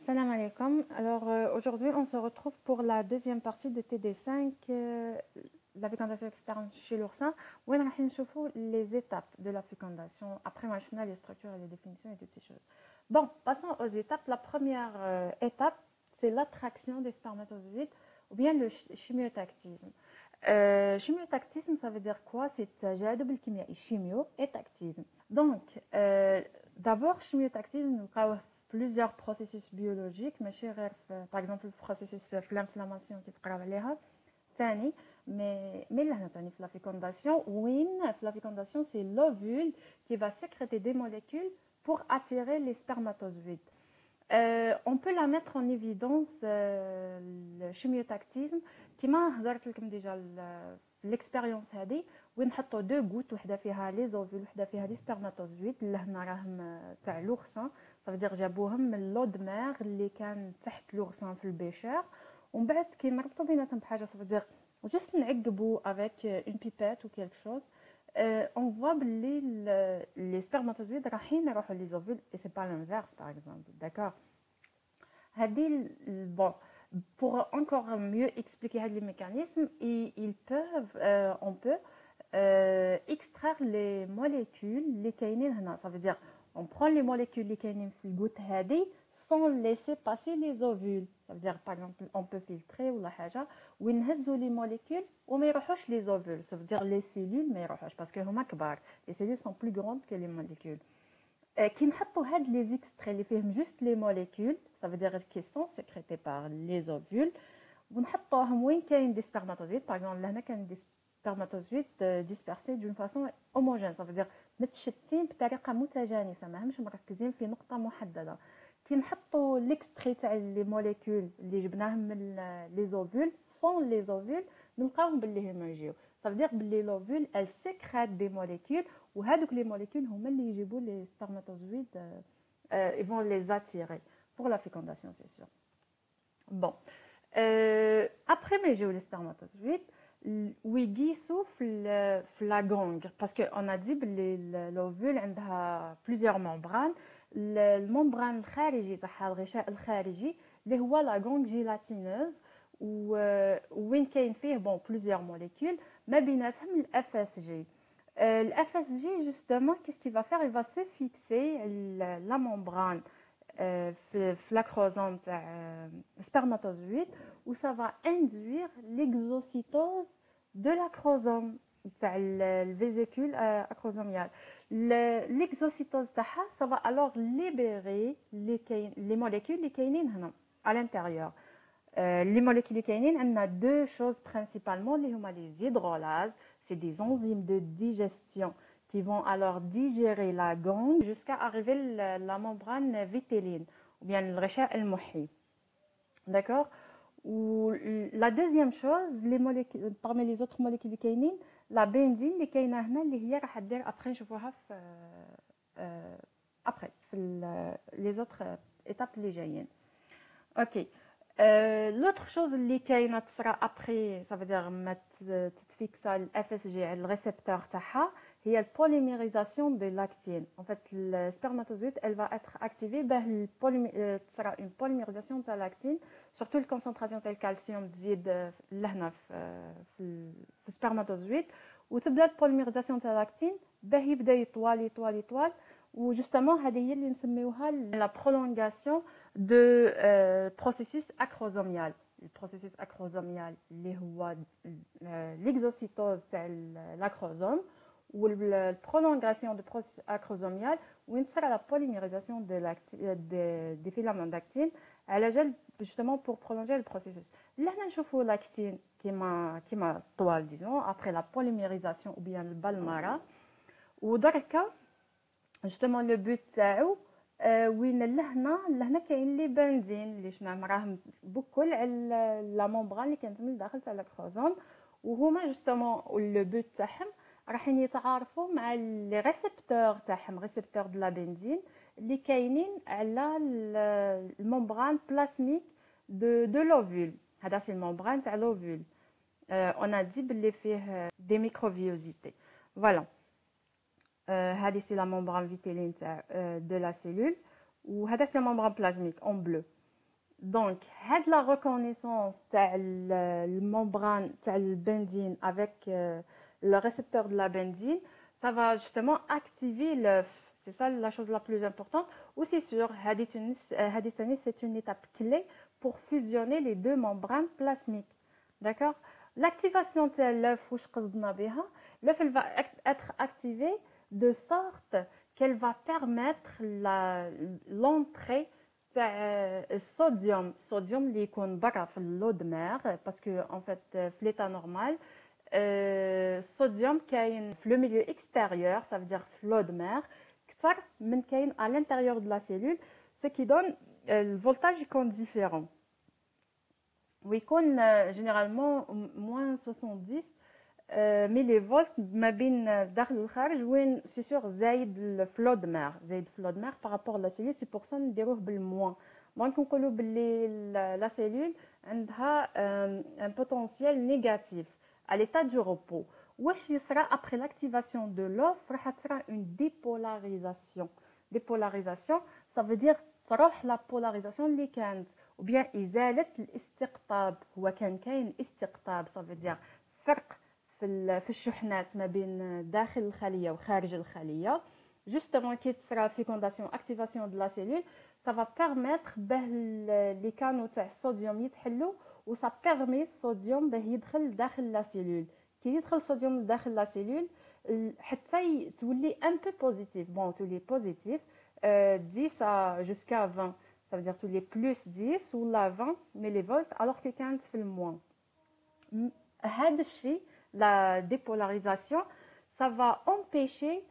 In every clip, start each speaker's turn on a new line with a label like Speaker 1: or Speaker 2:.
Speaker 1: Salam alaikum. Aujourd'hui, on se retrouve pour la deuxième partie de TD5, la fécondation externe chez l'oursin, où on va voir les étapes de la fécondation. Après, on va les structures et les définitions et toutes ces choses. Bon, passons aux étapes. La première étape, c'est l'attraction des spermatozoïdes ou bien le chimiotactisme. Chimiotactisme, ça veut dire quoi? C'est chimio et tactisme. Donc, d'abord, chimiotactisme, nous plusieurs processus biologiques ماشي غير par exemple le processus de l'inflammation qui تقراو عليها ثاني mais لهنا ثاني في la fécondation وين في la fécondation c'est l'ovule qui va sécréter des molécules pour attirer les spermatozoïdes. On peut la mettre en évidence le chimiotactisme كما هضرت لكم ديجا l'expérience هذه وين نحطوا دو غوت وحده فيها لي زوفول وحده فيها لي سبرماتوزويد لهنا راهم تاع لوغسان صافي جابوهم من لود مير اللي كان تحت لوغسان في البيشير ومن بعد كي نربطوا بيناتهم بحاجه صافي جست نعقبوا افيك اون بيبيت و كيلك شوز on voit بلي les spermatozoïdes راحين يروحوا لي زوفول et c'est pas l'inverse par exemple, d'accord. هذه bon pour encore mieux expliquer les mécanismes, ils peuvent, on peut extraire les molécules les كاينين هنا. Ça veut dire on prend les molécules les كاينين في الجوت هذه sans laisser passer les ovules. Ça veut dire par exemple on peut filtrer ولا حاجه ونهزوا les molécules وما يروحوش les ovules. Ça veut dire les cellules ما يروحوش parce que هما كبار. Les cellules sont plus grandes que les molécules. كي نحطوا هاد لي زيكستري اللي فيهم جوست لي موليكول ça veut dire qu'ils sont sécrétés par les ovules ونحطوهم وين كاين دي سبرماتوزويد par exemple لهنا كاين دي سبرماتوزويد dispersés d'une façon homogène. ça veut dire متشتين بطريقه متجانسه ماهمش مركزين في نقطه محدده. كي نحطوا ليكستري تاع لي موليكول اللي جبناهم من لي اوفول sans les ovules نلقاوهم باللي هما يجيو. ça veut dire باللي l'ovule elle sécrète des molécules وهذوك les molécules هما اللي يجيبوا les spermatozoïdes ils vont les attirer pour la fécondation, c'est sûr. Bon, après mais j'ai les spermatozoïdes ويقيسوا في la gangue parce que on a dit l'ovule عندها plusieurs membranes. الممبران الخارجي تاعها الغشاء الخارجي اللي هو la gangue gélatineuse وين كاين فيه bon plusieurs molécules ما بيناتهم الاف اس جي. L'FSG, justement, qu'est-ce qu'il va faire? Il va se fixer la membrane l'acrosome spermatozoïde où ça va induire l'exocytose de l'acrosome, le vésicule acrosomial. L'exocytose, ça va alors libérer les molécules qui sont à l'intérieur. Les molécules qui sont, on a deux choses principalement, les hydrolases. C'est des enzymes de digestion qui vont alors digérer la gangue jusqu'à arriver la membrane vitelline ou bien le غشاء المحي. D'accord. Ou la deuxième chose, les molécules parmi les autres molécules كاينين la benzine اللي كاينه هنا اللي هي راح دير après نشوفوها في après les autres étapes اللي جايين. OK. L'autre chose اللي كاينه تصرا après ça veut dire ما تتفيكسا الاف اس جي على الريسبتور تاعها هي البوليميريزاسيون دو لاكتين. En fait le spermatozoïde elle va être activée باه تصرا une polymérisation تاع لاكتين surtout الكونسنتراسيون تاع الكالسيوم تزيد لهنا في السبرماتوزويد وتبدا البوليميريزاسيون تاع لاكتين باه يبدا يطوال وجوستومون هذه هي اللي نسميوها لا prolongation de processus acrosomial. Le processus acrosomial اللي هو l'exocytose تاع l'acrosome ou la prolongation de processus acrosomial وين تصير la polymérisation des filaments d'actine على جال justement pour prolonger le processus. لهنا نشوفوا l'actine كيما طوال disons après la polymérisation ou bien البلمره ودركا justement le but تاعو وين لهنا كاين لي بنزين اللي شفنا راهم بكل على لا ممبران اللي كانت من داخل تاع لاكروزوم وهما جوستومون لو بوت تاعهم راحين يتعارفوا مع لي ريسبتور تاعهم ريسبتور دو لا بنزين اللي كاينين على الممبران بلاسميك دو لوفول. هذا سي الممبران تاع لوفول. اون ا دي بلي فيه دي ميكروفيوزيتي. فوالا هذه سي لا ممبران فيتيلين تاع دو لا سيلول وهذا سي ممبران بلازميك اون بلو. Donc, la reconnaissance de la membrane de benzine avec le récepteur de la benzine, ça va justement activer l'œuf. C'est ça la chose la plus importante. Aussi sûr, c'est une étape clé pour fusionner les deux membranes plasmiques. D'accord? L'activation de l'œuf, l'œuf va être activé de sorte qu'elle va permettre l'entrée الصوديوم اللي يكون برا في اللو دو مير باسكو ان فيت في ليتا نورمال الصوديوم كاين في لو ميليو اكستيريور سا فدير في لو دو مير كثر من كاين à l'intérieur de la cellule ce qui donne الفولتاج يكون ديفيرون ويكون généralement moins 70 ميلي فولت ما بين الداخل والخارج وين سي سور زايد الفلو د مير زايد الفلو د مير بارابور لا سيلول سي بور سا نديروه بالموان دونك نقولوا باللي لا سيلول عندها ان بوتونسييل نيجاتيف à l'état du repos. واش يصرى après l'activation de l'off راح تصرى une dépolarisation. Dépolarisation ça veut dire تروح لا polarisation اللي كانت ou bien ازاله الاستقطاب. هو كان كاين استقطاب ça veut dire فرق في الشحنات ما بين داخل الخليه وخارج الخليه. Justement كي تصرى fécondation activation de la cellule ça va permettre باه لي كانو تاع الصوديوم يتحلوا و ça permet الصوديوم باه يدخل داخل لا سيلول. كي يدخل الصوديوم داخل لا سيلول حتى تولي ان بو بوزيتيف بون تولي بوزيتيف 10 jusqu'à 20 ça veut dire تولي بلس 10 ولا 20 ملي فولت alors que كانت في الموان. هذا الشيء la dépolarisation ça va empêcher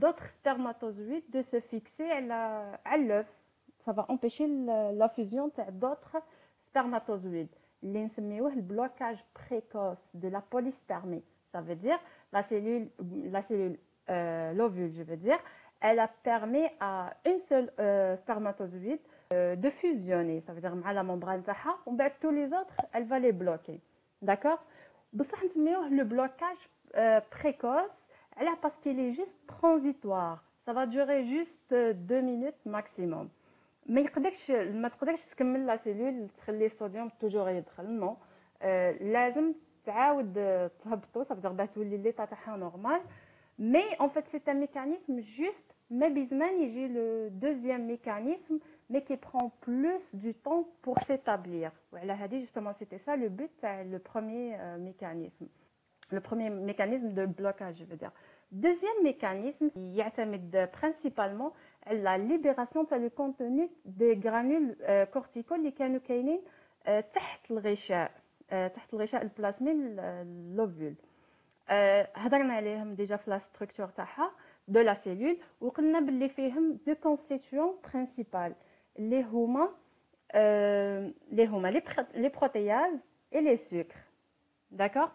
Speaker 1: d'autres spermatozoïdes de se fixer à l'œuf. Ça va empêcher la fusion d'autres spermatozoïdes. اللي نسميوه le blocage précoce de la polyspermie. Ça veut dire la cellule l'ovule je veux dire elle a permis à une seule spermatozoïde de fusionner. Ça veut dire مع la membrane تاعها ومن بعد tous les autres elle va les bloquer. D'accord? بصح نسميوه le blocage précoce parce qu'il est juste transitoire. Ça va durer juste 2 minutes maximum. ما تقدرش تكمل لا سيلول تخلي الصوديوم توجور يدخل نو لازم تعاود تهبطو صافي باه تولي ليطا تاعها نورمال. مي ان فيت سي ان ميكانيزم جوست ما بزمان يجي لو دوزيام ميكانيزم mais qui prend plus du temps pour s'établir. وعلى هذه justement c'était ça le but تاع le premier mécanisme de blocage je veux dire. Deuxième mécanisme يعتمد principalement la libération de le contenu des granules corticaux اللي كانوا كاينين تحت الغشاء البلازمي l'ovule. هضرنا عليهم ديجا في لا ستركتور تاعها de la cellule وقلنا باللي فيهم deux constituants principaux اللي هما les protéases et les sucres. D'accord?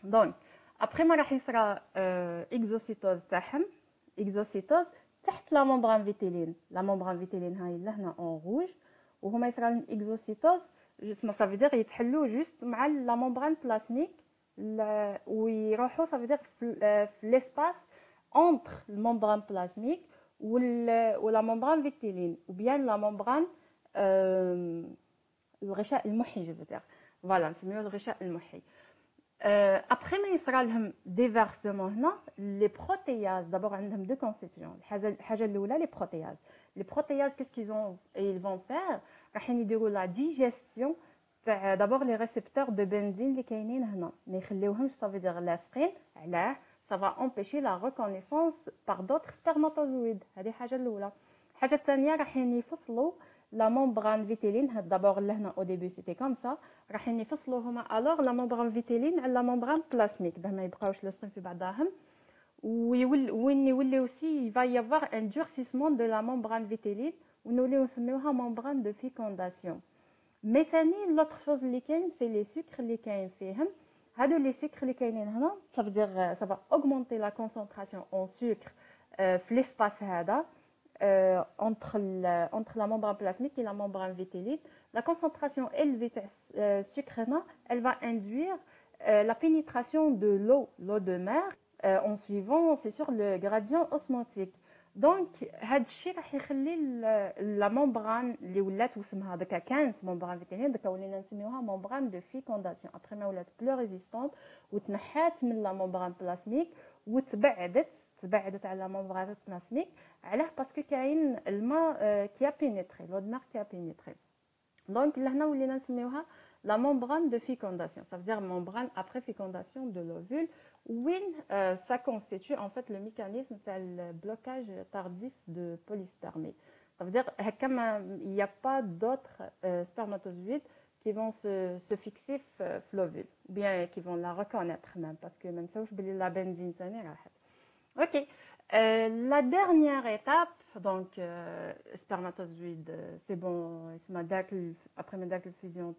Speaker 1: Donc après ما راح يصرى exocytose تاعهم exocytose تحت لا ممبران فيتيلين. لا ممبران فيتيلين هاي لهنا اون روج وهما يصرى لهم اكزوسيتوز جوست ça veut dire يتحلوا جوست مع لا ممبران بلازميك ويروحوا ça veut dire في l'espace entre الممبران بلازميك ولا ممبران فيتيلين ou bien la membrane الغشاء المحي je veux dire voilà نسميوه الغشاء المحي. Après ما يصرى لهم ديفيرسمون هنا لي بروتياز دابور عندهم دو كونستيتيون. الحاجه الاولى لي بروتياز كيس كيزون ils vont faire راح يديروا لا ديجيستيون تاع دابور لي ريسبتور دو بنزين اللي كاينين هنا ما يخليوهمش صافي دير لاسبرين. علاه ça va empêcher la reconnaissance par d'autres spermatozoïdes. هذه حاجه الاولى. الحاجه الثانيه راح يفصلوا لا ممبران فيتيلين. هاد دابور لهنا او ديبي سيتي كوم سا راح يفصلوهما الوغ لا ممبران فيتيلين على لا ممبران بلازميك باه ما يبقاوش لاصقين في بعضهم وين يولي اوسي va y avoir un durcissement de la membrane vitelline ونوليو نسميوها ممبران دو فيكونداسيون. مي ثاني لوطر شوز اللي كاين سي لي سكر اللي كاين فيهم. هادو لي سكر اللي كاينين هنا ça veut dire ça va augmenter la concentration en sucre في l'espace هذا entre la membrane plasmique et la membrane vitelline. La concentration élevée de sucre elle va induire la pénétration de l'eau de mer en suivant c'est sûr le gradient osmotique. دونك هاد الشيء راح يخلي لا ممبران اللي ولات واسمها دكا كانت ممبران فيتينير دكا ولينا نسميوها ممبران دو فيكونداسيون ابخي ما ولات بلو ريزيستونت وتنحات من لا ممبران بلاسميك تبعدت على ممبران بلاسميك. علاه باسكو كاين الماء كي بينيتري لو دماغ كي بينيتري. دونك لهنا ولينا نسميوها la membrane de fécondation, ça veut dire membrane après fécondation de l'ovule, où ça constitue en fait le mécanisme le blocage tardif de polyspermie. Ça veut dire qu'il n'y a pas d'autres spermatozoïdes qui vont se fixer l'ovule, ou bien qui vont la reconnaître même, parce que même ça, je vais la benzine. Ok. La dernière étape, donc spermatozoïde, c'est bon, après la fusion,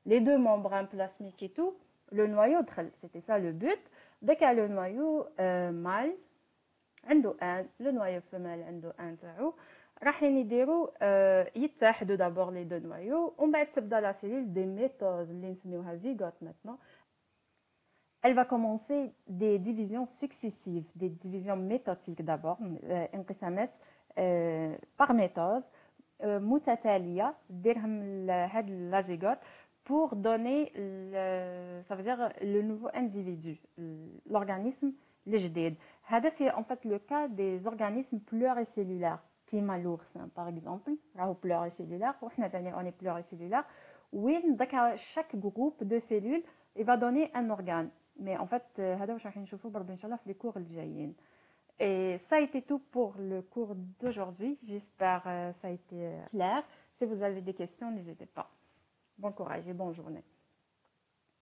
Speaker 1: les deux membranes plasmiques et tout, le noyau, c'était ça le but. Dès qu'il y a le noyau mâle, le noyau femelle, راح يديروا يتحدوا d'abord les deux noyaux ومن بعد تبدا la cellule des métoses اللي نسميوها zygote maintenant. Elle va commencer des divisions successives, des divisions métotiques d'abord, انقسامات par métose متتالية ديرهم هاد la zygote pour donner ça veut dire le nouveau individu, l'organisme الجديد. هذا c'est en fait le cas des organismes pluricellulaires كيما l'oursin par exemple راهو pluricellulaire وحنا ثاني on est pluricellulaire وين داك chaque groupe de cellules il va donner un organe. Mais en fait هذا واش راح نشوفوا بربي ان شاء الله في les cours الجايين. Et ça a été tout pour le cours d'aujourd'hui. J'espère ça a été clair. Si vous avez des questions, n'hésitez pas. Bon courage et bonne journée.